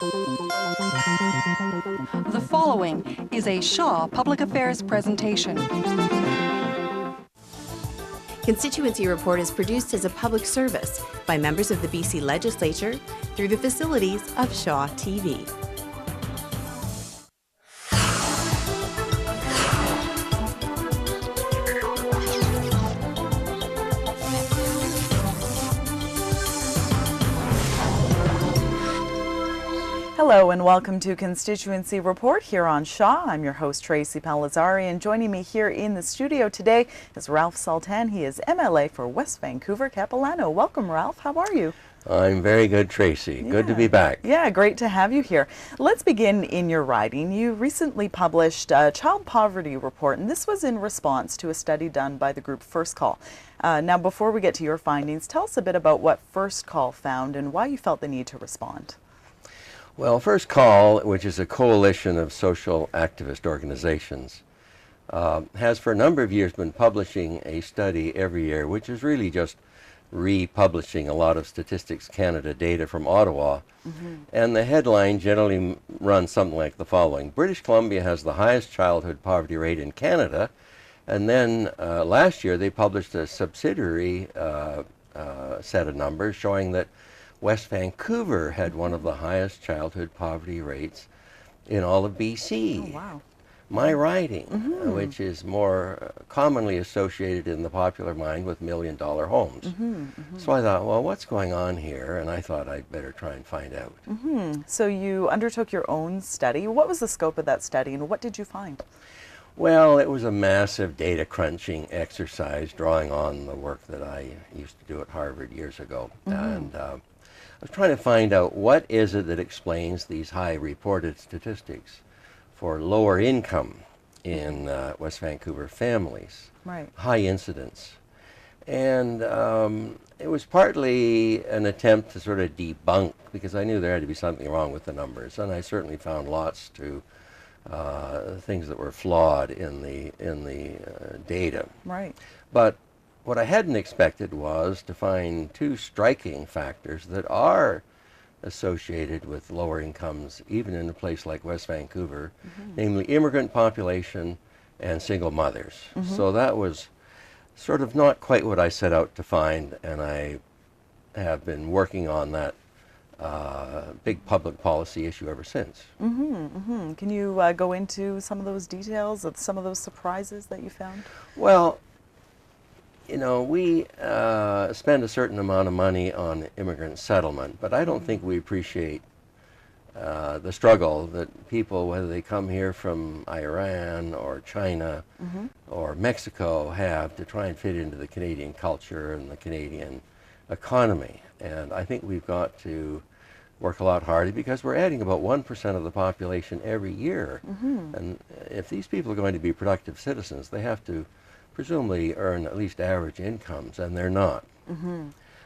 The following is a Shaw Public Affairs presentation. Constituency Report is produced as a public service by members of the BC Legislature through the facilities of Shaw TV. Hello and welcome to Constituency Report here on Shaw. I'm your host Tracy Palazzari, and joining me here in the studio today is Ralph Sultan. He is MLA for West Vancouver Capilano. Welcome, Ralph. How are you? I'm very good, Tracy. Good to be back. Yeah, great to have you here. Let's begin in your writing. You recently published a child poverty report, and this was in response to a study done by the group First Call. Now, before we get to your findings, tell us a bit about what First Call found and why you felt the need to respond. Well, First Call, which is a coalition of social activist organizations, has for a number of years been publishing a study every year, which is really just republishing a lot of Statistics Canada data from Ottawa. And the headline generally runs something like the following: British Columbia has the highest childhood poverty rate in Canada. And then last year they published a subsidiary set of numbers showing that West Vancouver had one of the highest childhood poverty rates in all of BC. Oh, wow. My riding, which is more commonly associated in the popular mind with million-dollar homes. So I thought, well, what's going on here? And I thought I'd better try and find out. So you undertook your own study. What was the scope of that study and what did you find? Well, it was a massive data crunching exercise drawing on the work that I used to do at Harvard years ago. And I was trying to find out what is it that explains these high reported statistics for lower income in West Vancouver families, high incidence. And it was partly an attempt to sort of debunk, because I knew there had to be something wrong with the numbers, and I certainly found lots to things that were flawed in the data. But what I hadn't expected was to find two striking factors that are associated with lower incomes, even in a place like West Vancouver, namely immigrant population and single mothers. So that was sort of not quite what I set out to find, and I have been working on that big public policy issue ever since. Can you go into some of those details, of some of those surprises that you found? Well, you know, we spend a certain amount of money on immigrant settlement, but I don't think we appreciate the struggle that people, whether they come here from Iran or China or Mexico, have to try and fit into the Canadian culture and the Canadian economy. And I think we've got to work a lot harder, because we're adding about 1% of the population every year. And if these people are going to be productive citizens, they have to presumably earn at least average incomes, and they're not.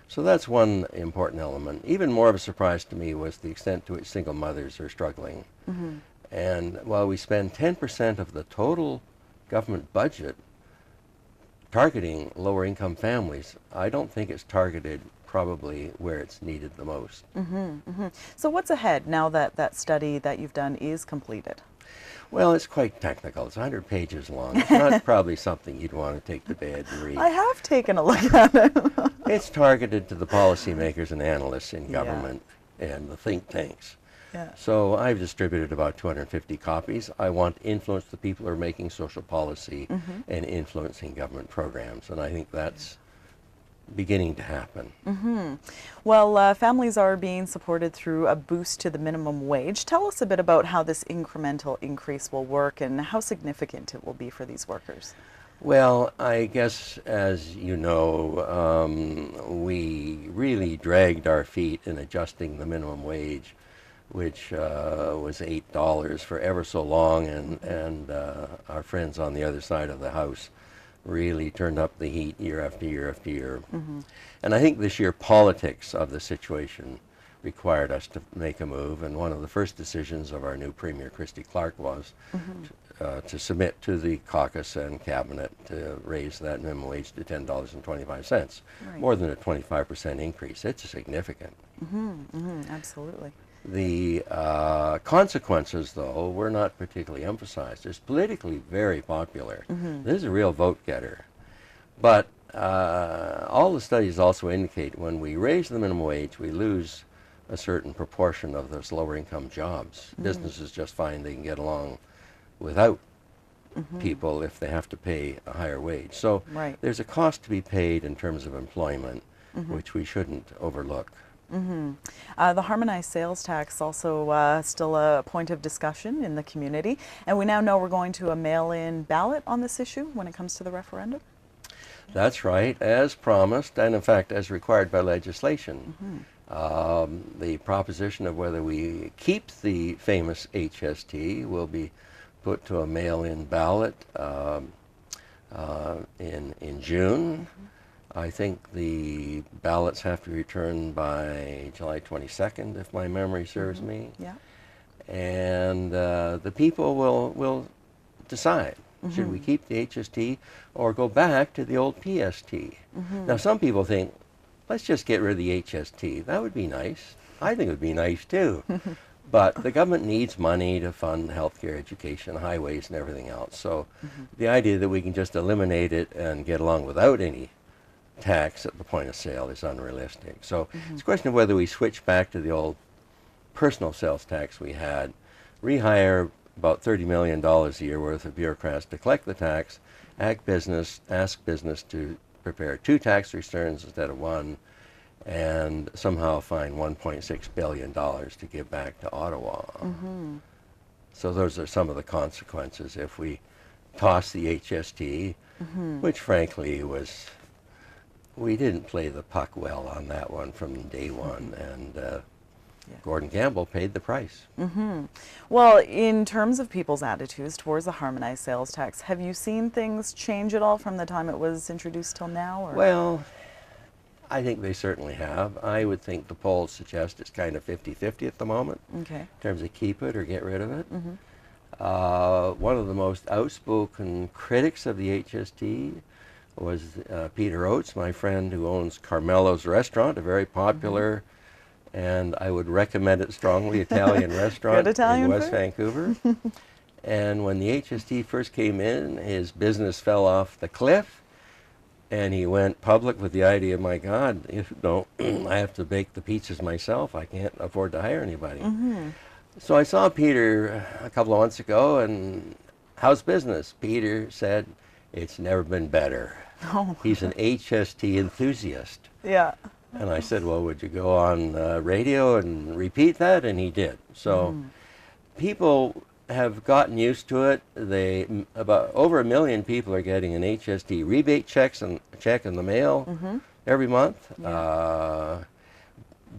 So that's one important element. Even more of a surprise to me was the extent to which single mothers are struggling. And while we spend 10% of the total government budget targeting lower income families, I don't think it's targeted probably where it's needed the most. So what's ahead now that that study that you've done is completed? Well, it's quite technical. It's 100 pages long. It's not probably something you'd want to take to bed and read. I have taken a look at it. It's targeted to the policymakers and analysts in government and the think tanks. So I've distributed about 250 copies. I want to influence the people who are making social policy and influencing government programs, and I think that's beginning to happen. Well, families are being supported through a boost to the minimum wage. Tell us a bit about how this incremental increase will work and how significant it will be for these workers. Well, I guess, as you know, we really dragged our feet in adjusting the minimum wage, which was $8 for ever so long, and our friends on the other side of the House really turned up the heat year after year after year. And I think the sheer politics of the situation required us to make a move, and one of the first decisions of our new Premier, Christy Clark, was to submit to the caucus and cabinet to raise that minimum wage to $10.25, more than a 25% increase. It's significant. Absolutely. The consequences, though, were not particularly emphasized. It's politically very popular. This is a real vote getter. But all the studies also indicate when we raise the minimum wage, we lose a certain proportion of those lower income jobs. Businesses just find they can get along without people if they have to pay a higher wage. So there's a cost to be paid in terms of employment, which we shouldn't overlook. The harmonized sales tax also still a point of discussion in the community, and we now know we're going to a mail-in ballot on this issue when it comes to the referendum. That's right, as promised, and in fact as required by legislation. The proposition of whether we keep the famous HST will be put to a mail-in ballot in June. I think the ballots have to be returned by July 22nd, if my memory serves me. And the people will decide. Should we keep the HST or go back to the old PST? Now, some people think, let's just get rid of the HST. That would be nice. I think it would be nice, too. But the government needs money to fund healthcare, education, highways, and everything else. So the idea that we can just eliminate it and get along without any tax at the point of sale is unrealistic. So it's a question of whether we switch back to the old personal sales tax we had, rehire about $30 million a year worth of bureaucrats to collect the tax, ask business to prepare 2 tax returns instead of 1, and somehow find $1.6 billion to give back to Ottawa. So those are some of the consequences if we toss the HST, which frankly we didn't play the puck well on that one from day one, and Gordon Gamble paid the price. Well, in terms of people's attitudes towards the harmonized sales tax, have you seen things change at all from the time it was introduced till now? Or? Well, I think they certainly have. I would think the polls suggest it's kind of 50-50 at the moment in terms of keep it or get rid of it. One of the most outspoken critics of the HST was Peter Oates, my friend who owns Carmelo's Restaurant, a very popular and I would recommend it strongly, Italian restaurant in West Vancouver. And when the HST first came in, his business fell off the cliff, and he went public with the idea, my God, I have to bake the pizzas myself. I can't afford to hire anybody. So I saw Peter a couple of months ago, and how's business? Peter said, it's never been better. He's an HST enthusiast. And I said, well, would you go on radio and repeat that? And he did. So people have gotten used to it. About over 1 million people are getting an HST rebate check in the mail every month.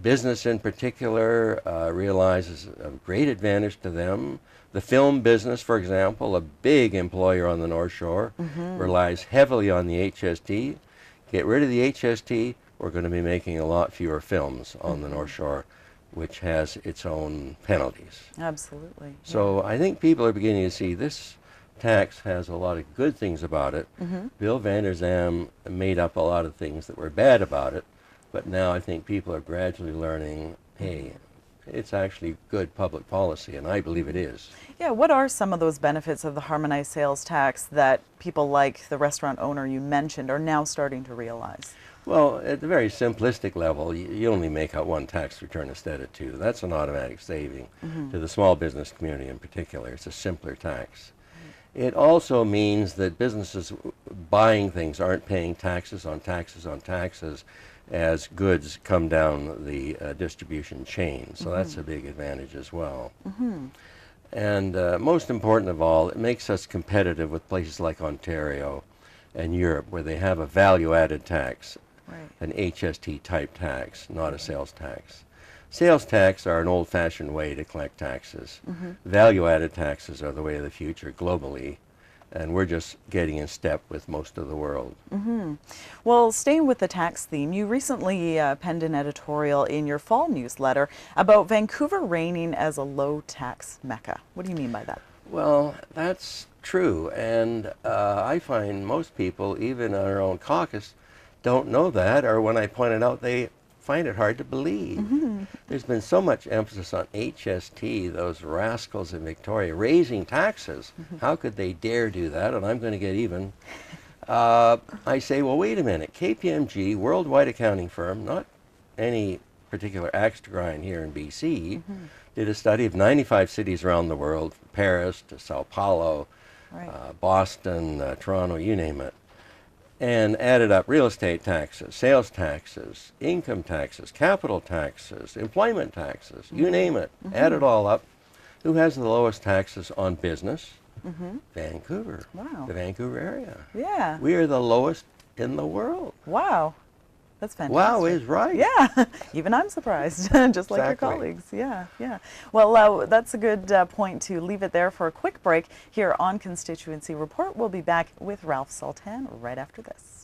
Business in particular realizes a great advantage to them. The film business, for example, a big employer on the North Shore, relies heavily on the HST. Get rid of the HST, we're going to be making a lot fewer films on the North Shore, which has its own penalties. Absolutely. So I think people are beginning to see this tax has a lot of good things about it. Bill Vander Zalm made up a lot of things that were bad about it, but now I think people are gradually learning, hey, it's actually good public policy, and I believe it is. Yeah, what are some of those benefits of the harmonized sales tax that people like the restaurant owner you mentioned are now starting to realize? Well, at the very simplistic level, you only make out 1 tax return instead of 2. That's an automatic saving. To the small business community in particular, it's a simpler tax. It also means that businesses buying things aren't paying taxes on taxes on taxes as goods come down the distribution chain. So that's a big advantage as well. And most important of all, it makes us competitive with places like Ontario and Europe, where they have a value-added tax, an HST type tax, not a sales tax. Sales tax are an old-fashioned way to collect taxes. Value-added taxes are the way of the future globally, and we're just getting in step with most of the world. Well, staying with the tax theme, you recently penned an editorial in your fall newsletter about Vancouver reigning as a low-tax mecca. What do you mean by that? Well, that's true, and I find most people, even in our own caucus, don't know that, or when I point it out, they find it hard to believe. There's been so much emphasis on HST, those rascals in Victoria, raising taxes. How could they dare do that? And I'm going to get even. I say, well, wait a minute. KPMG, worldwide accounting firm, not any particular axe to grind here in BC, did a study of 95 cities around the world, Paris to Sao Paulo, Boston, Toronto, you name it, and added up real estate taxes, sales taxes, income taxes, capital taxes, employment taxes, you name it, add it all up. Who has the lowest taxes on business? Vancouver. Wow. The Vancouver area. Yeah. We are the lowest in the world. Wow. That's fantastic. Wow is right. Yeah, even I'm surprised, just like your Exactly. colleagues. Yeah, yeah. Well, that's a good point to leave it there for a quick break here on Constituency Report. We'll be back with Ralph Sultan right after this.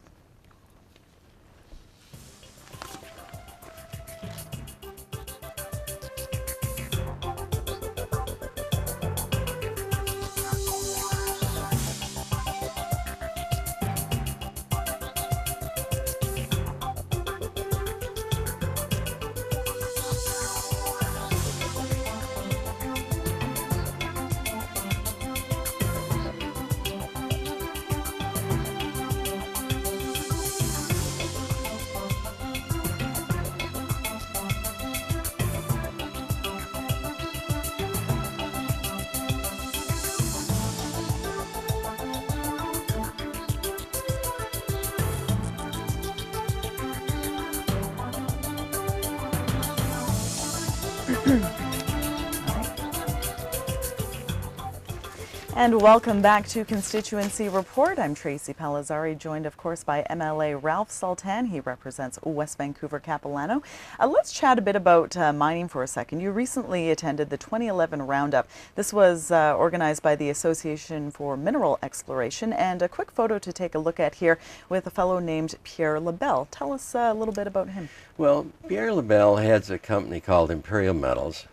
And welcome back to Constituency Report. I'm Tracy Palazzari, joined of course by MLA Ralph Sultan. He represents West Vancouver Capilano. Let's chat a bit about mining for a second. You recently attended the 2011 Roundup. This was organized by the Association for Mineral Exploration, and a quick photo to take a look at here with a fellow named Pierre Lebel. Tell us a little bit about him. Well, Pierre Lebel heads a company called Imperial Metals.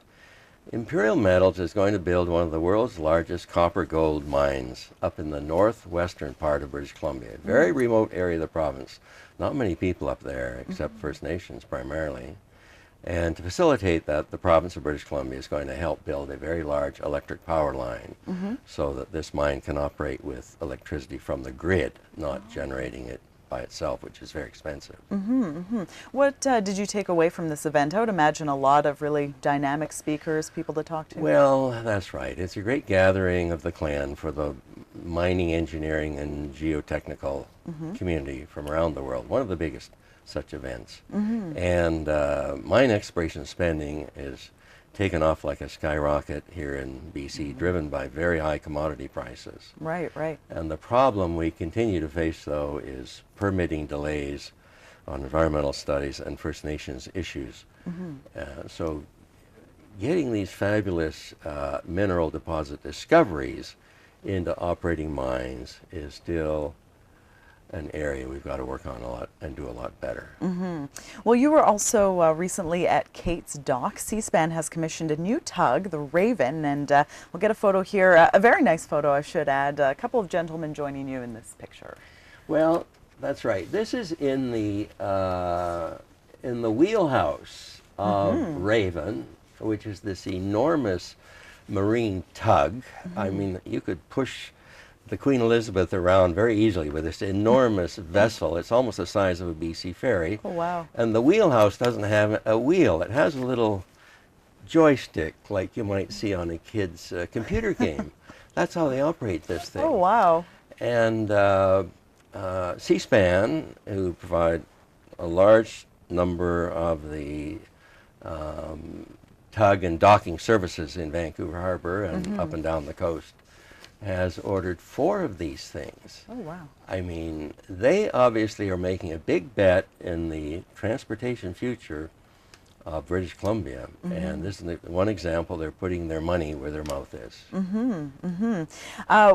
Imperial Metals is going to build one of the world's largest copper-gold mines up in the northwestern part of British Columbia, a very remote area of the province. Not many people up there, except First Nations primarily. And to facilitate that, the province of British Columbia is going to help build a very large electric power line so that this mine can operate with electricity from the grid, not generating it by itself, which is very expensive. What did you take away from this event? I would imagine a lot of really dynamic speakers, people to talk to. Well, that's right. It's a great gathering of the clan for the mining, engineering, and geotechnical community from around the world. One of the biggest such events. And mine exploration spending is taken off like a skyrocket here in BC, driven by very high commodity prices. Right, right. And the problem we continue to face, though, is permitting delays on environmental studies and First Nations issues. So getting these fabulous mineral deposit discoveries into operating mines is still an area we've got to work on a lot and do a lot better. Well, you were also recently at Kate's Dock. C-SPAN has commissioned a new tug, the Raven, and we'll get a photo here, a very nice photo I should add, a couple of gentlemen joining you in this picture. Well, that's right. This is in the wheelhouse of Raven, which is this enormous marine tug. I mean, you could push the Queen Elizabeth around very easily with this enormous vessel. It's almost the size of a BC ferry. Oh, wow. And the wheelhouse doesn't have a wheel. It has a little joystick like you might see on a kid's computer game. That's how they operate this thing. Oh, wow. And C-SPAN, who provide a large number of the tug and docking services in Vancouver Harbor and up and down the coast, has ordered 4 of these things. Oh, wow. I mean, they obviously are making a big bet in the transportation future of British Columbia. And this is one example. They're putting their money where their mouth is.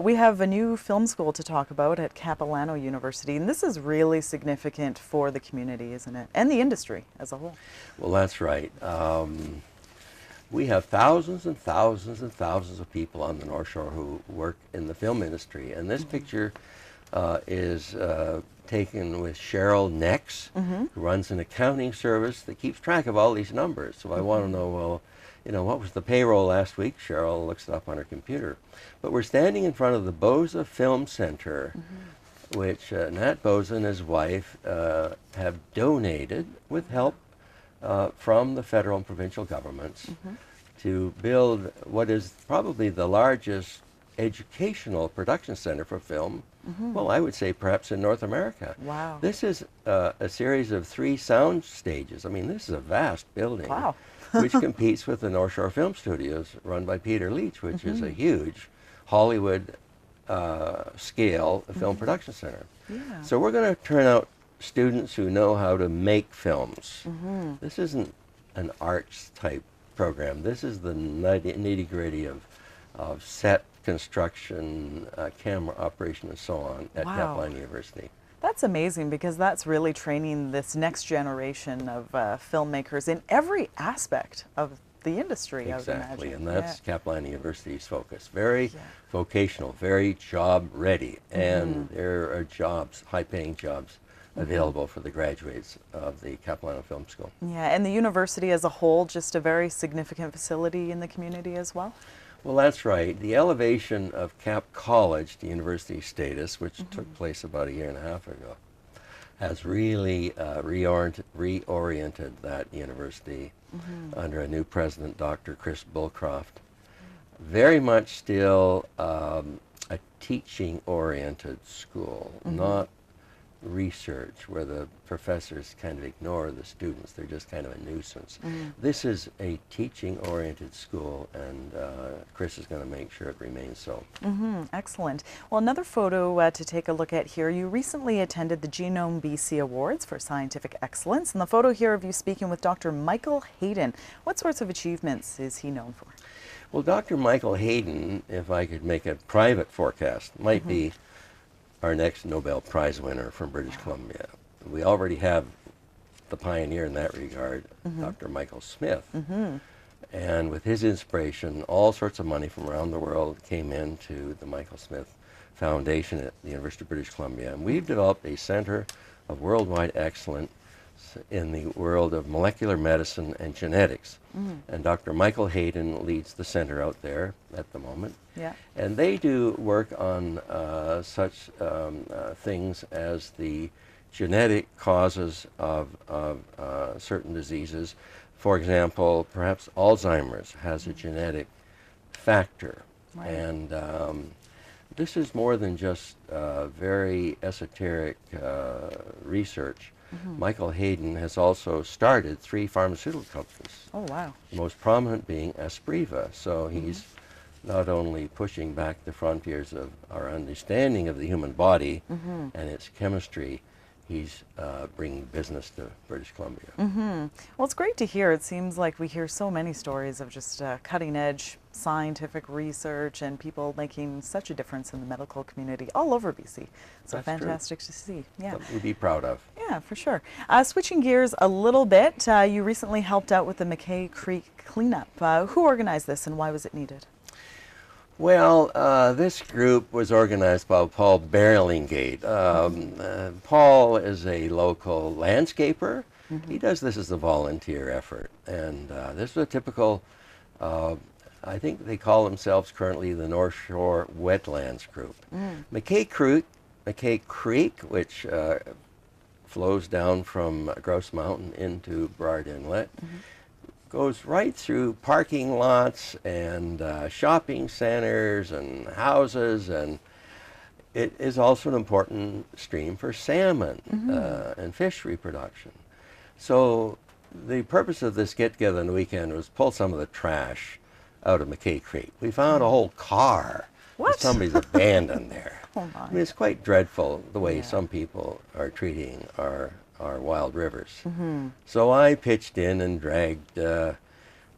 We have a new film school to talk about at Capilano University, and this is really significant for the community, isn't it? And the industry as a whole. Well, that's right. We have thousands and thousands and thousands of people on the North Shore who work in the film industry, and this picture is taken with Cheryl Nex, who runs an accounting service that keeps track of all these numbers. So I want to know, well, you know, what was the payroll last week? Cheryl looks it up on her computer. But we're standing in front of the Boza Film Center, which Nat Boza and his wife have donated with help from the federal and provincial governments to build what is probably the largest educational production center for film, well, I would say perhaps in North America. Wow. This is a series of 3 sound stages. I mean, this is a vast building. Wow. Which competes with the North Shore Film Studios run by Peter Leach, which is a huge Hollywood scale film production center. Yeah. So we're going to turn out students who know how to make films. This isn't an arts type program. This is the nitty-gritty of set construction, camera operation, and so on at Wow. Capline University. That's amazing, because that's really training this next generation of filmmakers in every aspect of the industry. Exactly, I would and imagine. that's Capline University's focus. Very vocational, very job ready, and there are jobs, high-paying jobs, available for the graduates of the Capilano Film School. Yeah, and the university as a whole, just a very significant facility in the community as well. Well, that's right. The elevation of Cap College to university status, which took place about a year and a half ago, has really reoriented that university under a new president, Dr. Chris Bullcroft. Very much still a teaching-oriented school, not research where the professors kind of ignore the students. They're just kind of a nuisance. This is a teaching-oriented school, and Chris is going to make sure it remains so. Excellent. Well, another photo to take a look at here. You recently attended the Genome BC Awards for Scientific Excellence, and the photo here of you speaking with Dr. Michael Hayden. What sorts of achievements is he known for? Well, Dr. Michael Hayden, if I could make a private forecast, might be our next Nobel Prize winner from British Columbia. We already have the pioneer in that regard, Dr. Michael Smith. And with his inspiration, all sorts of money from around the world came into the Michael Smith Foundation at the University of British Columbia. And we've developed a center of worldwide excellence in the world of molecular medicine and genetics. And Dr. Michael Hayden leads the center out there at the moment. Yeah. And they do work on such things as the genetic causes of certain diseases. For example, perhaps Alzheimer's has a genetic factor. Right. And this is more than just very esoteric research. Michael Hayden has also started 3 pharmaceutical companies. Oh, wow. The most prominent being Aspriva. So he's not only pushing back the frontiers of our understanding of the human body and its chemistry, he's bringing business to British Columbia. Well, it's great to hear. It seems like we hear so many stories of just cutting-edge scientific research and people making such a difference in the medical community all over BC. So That's fantastic to see. Yeah. Something to be proud of. Yeah, for sure. Switching gears a little bit, you recently helped out with the McKay Creek cleanup. Who organized this and why was it needed? Well, this group was organized by Paul Berlingate. Paul is a local landscaper. He does this as a volunteer effort. And this was a typical, I think they call themselves currently the North Shore Wetlands Group. McKay Creek, which flows down from Grouse Mountain into Burrard Inlet, goes right through parking lots and shopping centers and houses, and it is also an important stream for salmon and fish reproduction. So the purpose of this get-together on the weekend was pull some of the trash out of McKay Creek. We found a whole car that somebody's abandoned there. Oh my. I mean, it's quite dreadful the way some people are treating our wild rivers. So I pitched in and dragged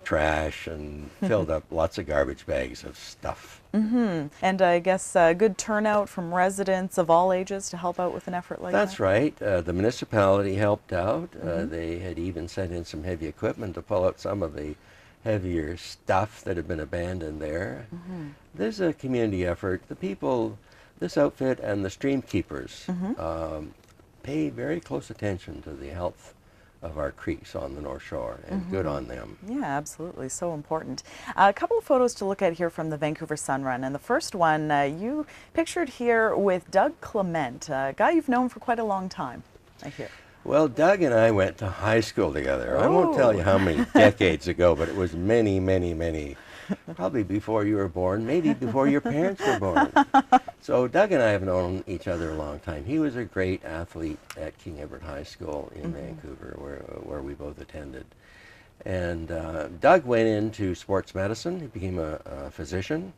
trash and filled up lots of garbage bags of stuff. And I guess a good turnout from residents of all ages to help out with an effort like that? That's right. The municipality helped out. They had even sent in some heavy equipment to pull out some of the heavier stuff that had been abandoned there. This is a community effort. The people, this outfit and the stream keepers pay very close attention to the health of our creeks on the North Shore, and good on them. Yeah, absolutely. So important. A couple of photos to look at here from the Vancouver Sun Run. And the first one, you pictured here with Doug Clement, a guy you've known for quite a long time, I hear. Well, Doug and I went to high school together. I won't tell you how many decades ago, but it was many, many, many, probably before you were born, maybe before your parents were born. So Doug and I have known each other a long time. He was a great athlete at King Edward High School in Vancouver, where we both attended. And Doug went into sports medicine. He became a physician.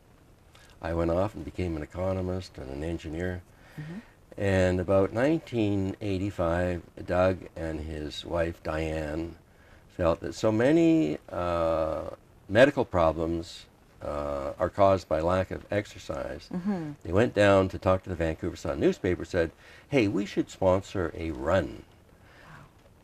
I went off and became an economist and an engineer. And about 1985, Doug and his wife, Diane, felt that so many medical problems are caused by lack of exercise. They went down to talk to the Vancouver Sun newspaper, said, hey, we should sponsor a run.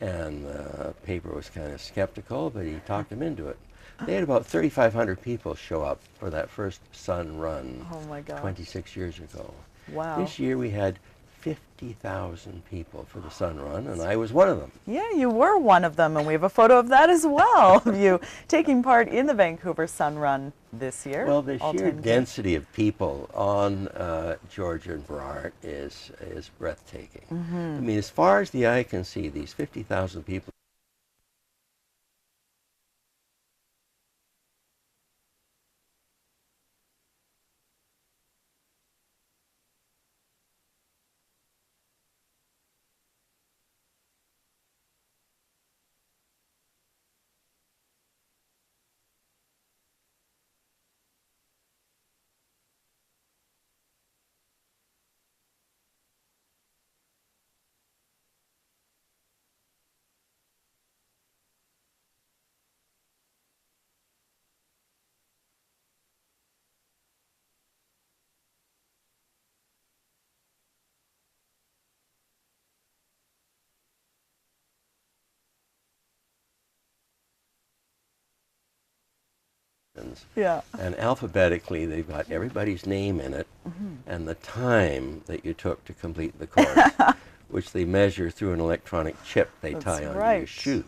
And the paper was kind of skeptical, but he talked them into it. They had about 3,500 people show up for that first Sun run 26 years ago. Wow. This year we had 50,000 people for the Sun Run, and I was one of them. Yeah, you were one of them, and we have a photo of that as well, of you taking part in the Vancouver Sun Run this year. Well, the sheer density of people on George and Burrard is breathtaking. I mean, as far as the eye can see, these 50,000 people Yeah. and alphabetically they've got everybody's name in it and the time that you took to complete the course, which they measure through an electronic chip they tie onto your shoe.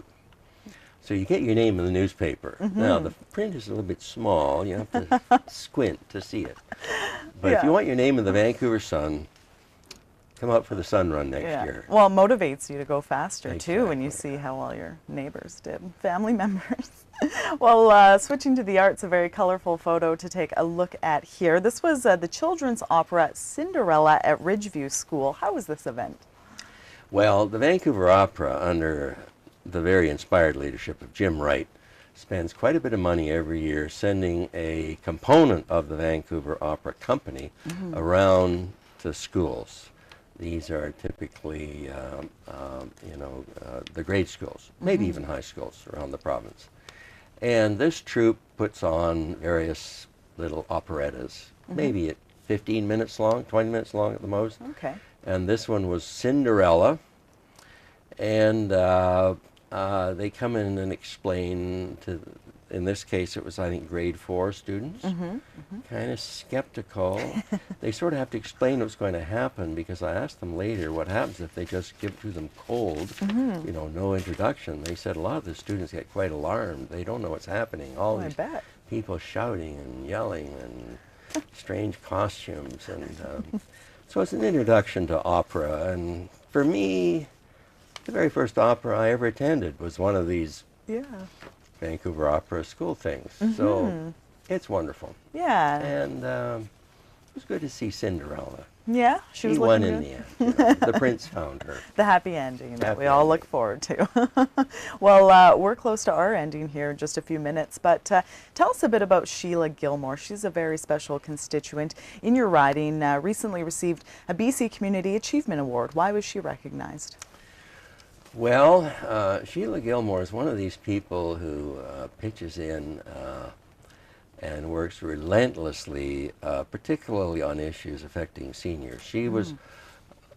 So you get your name in the newspaper. Now the print is a little bit small, you have to squint to see it. But if you want your name in the Vancouver Sun, come out for the Sun Run next year. Well, it motivates you to go faster too when you see how well your neighbors did, family members. Well, switching to the arts, a very colorful photo to take a look at here. This was the children's opera Cinderella at Ridgeview School. How was this event? Well, the Vancouver Opera, under the very inspired leadership of Jim Wright, spends quite a bit of money every year sending a component of the Vancouver Opera Company around to schools. These are typically, the grade schools, maybe even high schools around the province. And this troupe puts on various little operettas, maybe at 15 minutes long, 20 minutes long at the most. Okay. And this one was Cinderella. And they come in and explain to, in this case it was, I think, grade 4 students, kind of skeptical. They sort of have to explain what's going to happen, because I asked them later what happens if they just give it to them cold, you know, no introduction. They said a lot of the students get quite alarmed. They don't know what's happening. All these people shouting and yelling and strange costumes. And so it's an introduction to opera. And for me, the very first opera I ever attended was one of these Vancouver Opera school things. So it's wonderful. Yeah. And it was good to see Cinderella. Yeah, she won in the end. You know, the prince found her. The happy ending that we all look forward to. Well, we're close to our ending here in just a few minutes, but tell us a bit about Sheila Gilmore. She's a very special constituent in your riding, recently received a BC Community Achievement Award. Why was she recognized? Well, Sheila Gilmore is one of these people who pitches in and works relentlessly, particularly on issues affecting seniors. She was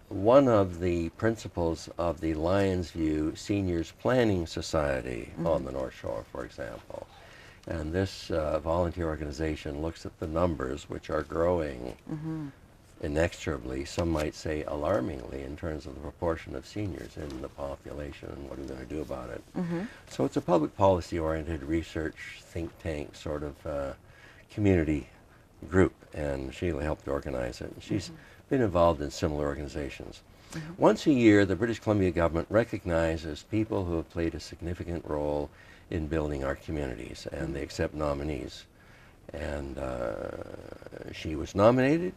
one of the principals of the Lions View Seniors Planning Society on the North Shore, for example. And this volunteer organization looks at the numbers, which are growing inexorably, some might say alarmingly, in terms of the proportion of seniors in the population and what are we going to do about it. So it's a public policy-oriented research think tank sort of community group, and Sheila helped organize it. She's been involved in similar organizations. Once a year, the British Columbia government recognizes people who have played a significant role in building our communities, and they accept nominees. And she was nominated,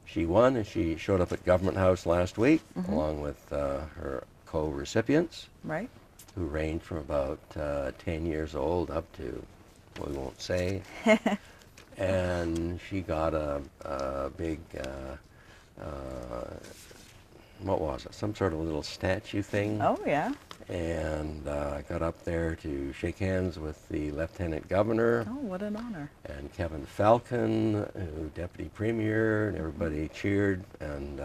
she won, and she showed up at Government House last week, along with her co-recipients, Right. who range from about 10 years old up to, well, we won't say. And she got a big, what was it, some sort of little statue thing. Oh, yeah. And got up there to shake hands with the Lieutenant Governor. Oh, what an honor. And Kevin Falcon, who Deputy Premier, and everybody cheered. And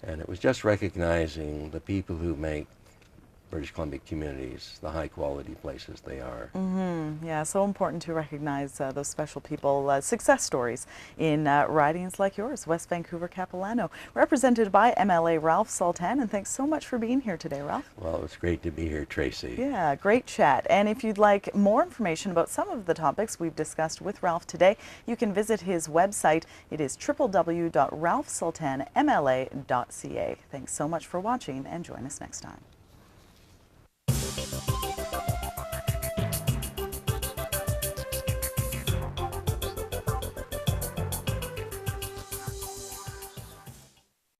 it was just recognizing the people who make British Columbia communities the high-quality places they are. Yeah, so important to recognize those special people, success stories in ridings like yours, West Vancouver Capilano, represented by MLA Ralph Sultan. And thanks so much for being here today, Ralph. Well, it was great to be here, Tracy. Yeah, great chat. And if you'd like more information about some of the topics we've discussed with Ralph today, you can visit his website. It is www.ralphsultanmla.ca. Thanks so much for watching, and join us next time.